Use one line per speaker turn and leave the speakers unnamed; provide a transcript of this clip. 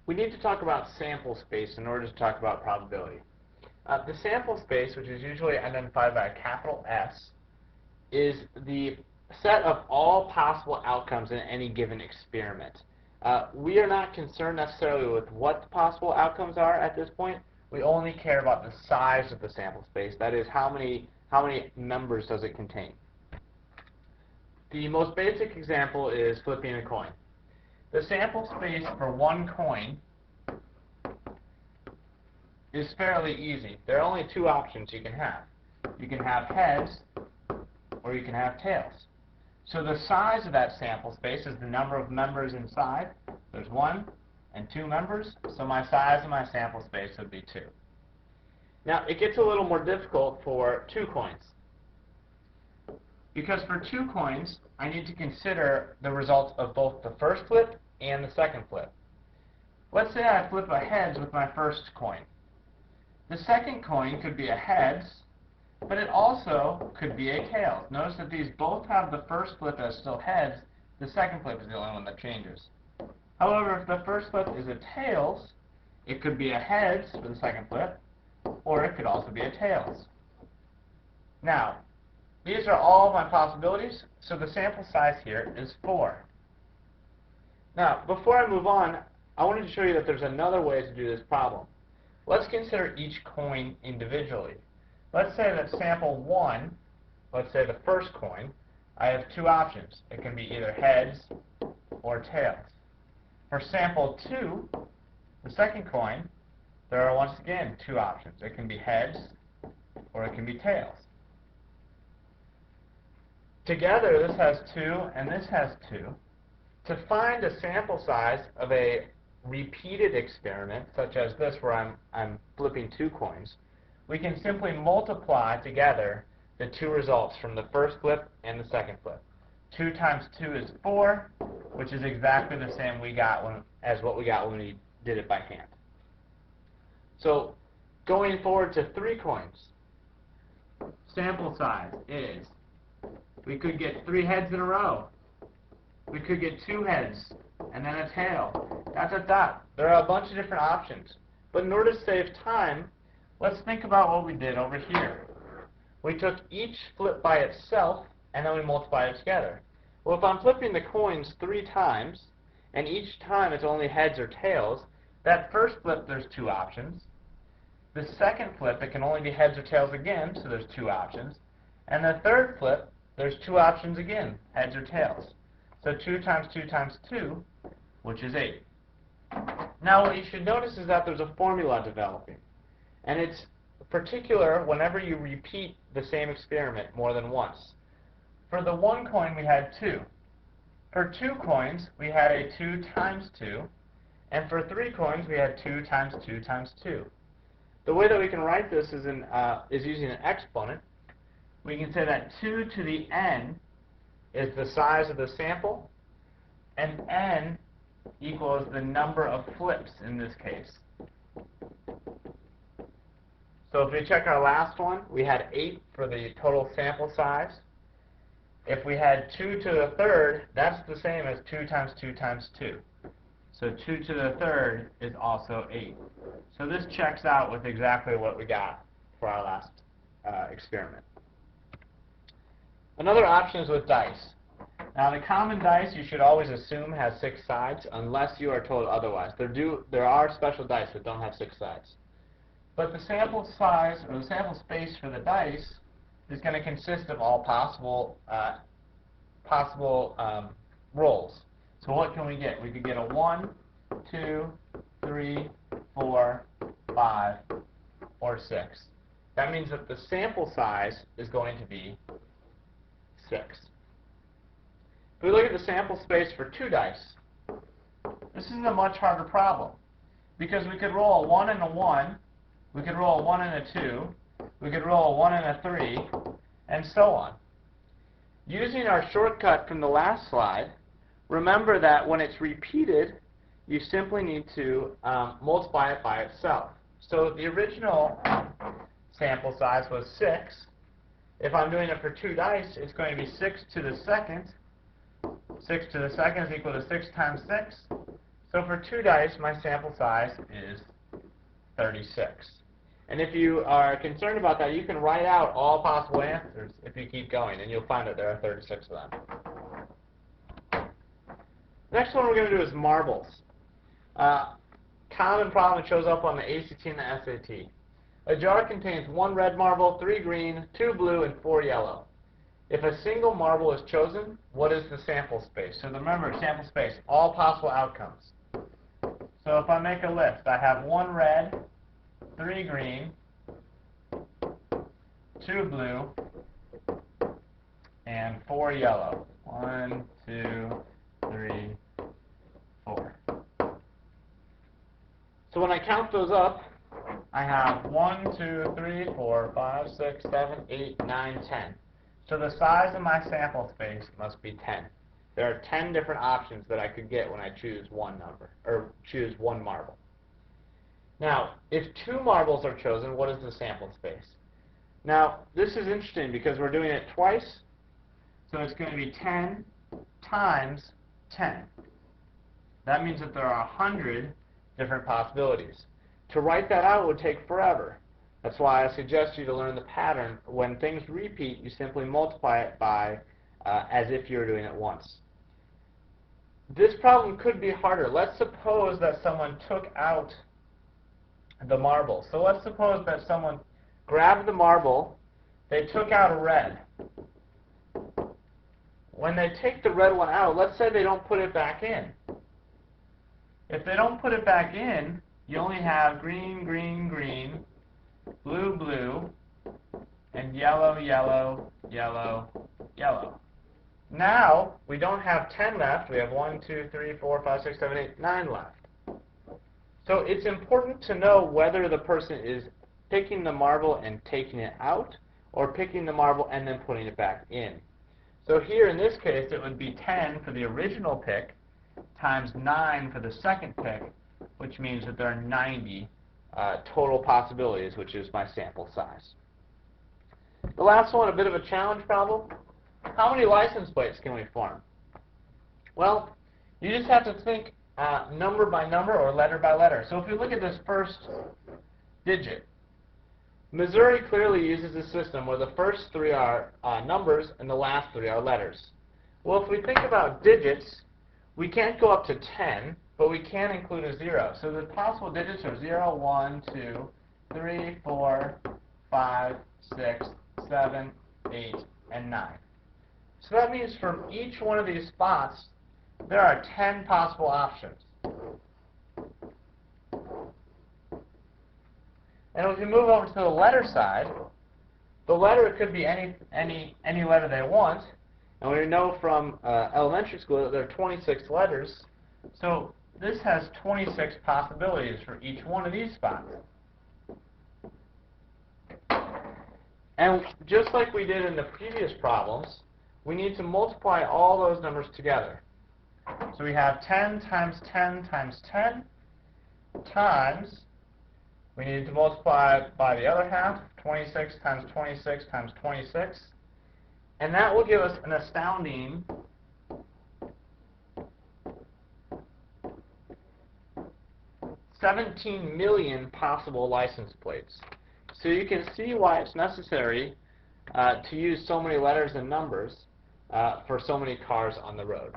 we need to talk about sample space in order to talk about probability. The sample space, which is usually identified by a capital S, is the set of all possible outcomes in any given experiment. We are not concerned necessarily with what the possible outcomes are at this point. We only care about the size of the sample space. That is, how many members does it contain. The most basic example is flipping a coin. The sample space for one coin is fairly easy. There are only two options you can have. You can have heads or you can have tails. So the size of that sample space is the number of members inside. There's 1 and 2 members, so my size of my sample space would be 2. Now, it gets a little more difficult for 2 coins. Because for 2 coins, I need to consider the results of both the first flip and the second flip. Let's say I flip a heads with my first coin. The second coin could be a heads, but it also could be a tails. Notice that these both have the first flip as still heads. The second flip is the only one that changes. However, if the first flip is a tails, it could be a heads for the second flip, or it could also be a tails. Now, these are all my possibilities, so the sample size here is 4. Now, before I move on, I wanted to show you that there's another way to do this problem. Let's consider each coin individually. Let's say that sample 1, let's say the first coin, I have 2 options. It can be either heads or tails. For sample 2, the second coin, there are once again 2 options. It can be heads or it can be tails. Together, this has 2 and this has 2. To find a sample size of a repeated experiment, such as this where I'm flipping 2 coins, we can simply multiply together the 2 results from the first flip and the second flip. 2 times 2 is 4, which is exactly the same as what we got when we did it by hand. So going forward to 3 coins, sample size is, we could get 3 heads in a row. We could get 2 heads and then a tail. There are a bunch of different options. But in order to save time, let's think about what we did over here. We took each flip by itself, and then we multiplied it together. Well, if I'm flipping the coins 3 times, and each time it's only heads or tails, that first flip there's 2 options. The second flip, it can only be heads or tails again, so there's 2 options. And the third flip, there's 2 options again, heads or tails. So 2 times 2 times 2, which is 8. Now, what you should notice is that there's a formula developing. And it's particular whenever you repeat the same experiment more than once. For the 1 coin, we had 2. For 2 coins, we had a 2 times 2. And for 3 coins, we had 2 times 2 times 2. The way that we can write this is using an exponent. We can say that 2 to the n is the size of the sample, and n equals the number of flips in this case. So if we check our last one, we had 8 for the total sample size. If we had 2 to the third, that's the same as 2 times 2 times 2. So 2 to the third is also 8. So this checks out with exactly what we got for our last experiment. Another option is with dice. Now, the common dice you should always assume has 6 sides unless you are told otherwise. There are special dice that don't have 6 sides. But the sample size, or the sample space for the dice, is going to consist of all possible rolls. So what can we get? We could get a 1, 2, 3, 4, 5, or 6. That means that the sample size is going to be 6. If we look at the sample space for 2 dice, this is a much harder problem, because we could roll a 1 and a 1, we could roll a 1 and a 2, we could roll a 1 and a 3, and so on. Using our shortcut from the last slide, remember that when it's repeated, you simply need to multiply it by itself. So the original sample size was 6. If I'm doing it for 2 dice, it's going to be 6 to the second. 6 to the second is equal to 6 times 6. So for 2 dice, my sample size is 36. And if you are concerned about that, you can write out all possible answers if you keep going, and you'll find that there are 36 of them. Next one we're going to do is marbles. Common problem that shows up on the ACT and the SAT. A jar contains 1 red marble, 3 green, 2 blue, and 4 yellow. If a single marble is chosen, what is the sample space? So remember, sample space, all possible outcomes. So if I make a list, I have 1 red, 3 green, 2 blue, and 4 yellow. 1, 2, 3, 4. So when I count those up, I have 1, 2, 3, 4, 5, 6, 7, 8, 9, 10. So the size of my sample space must be 10. There are 10 different options that I could get when I choose one number, or choose one marble. Now, if 2 marbles are chosen, what is the sample space? Now, this is interesting because we're doing it twice, so it's going to be 10 times 10. That means that there are 100 different possibilities. To write that out would take forever. That's why I suggest you to learn the pattern. When things repeat, you simply multiply it by as if you were doing it once. This problem could be harder. Let's suppose that someone took out the marble. So let's suppose that someone grabbed the marble, they took out a red. When they take the red one out, let's say they don't put it back in. If they don't put it back in, you only have green, green, green, blue, blue, and yellow, yellow, yellow, yellow. Now, we don't have 10 left. We have 1, 2, 3, 4, 5, 6, 7, 8, 9 left. So it's important to know whether the person is picking the marble and taking it out, or picking the marble and then putting it back in. So here in this case, it would be 10 for the original pick times 9 for the second pick, which means that there are 90 total possibilities, which is my sample size. The last one, a bit of a challenge problem. How many license plates can we form? Well, you just have to think number by number or letter by letter. So if you look at this first digit, Missouri clearly uses a system where the first 3 are numbers and the last 3 are letters. Well, if we think about digits, we can't go up to 10, but we can include a 0. So the possible digits are 0, 1, 2, 3, 4, 5, 6, 7, 8, and 9. So that means from each one of these spots, there are 10 possible options. And if we move over to the letter side, the letter could be any letter they want. And we know from elementary school that there are 26 letters. So this has 26 possibilities for each one of these spots. And just like we did in the previous problems, we need to multiply all those numbers together. So we have 10 times 10 times 10 times, we need to multiply by the other half, 26 times 26 times 26. And that will give us an astounding 17 million possible license plates. So you can see why it's necessary to use so many letters and numbers for so many cars on the road.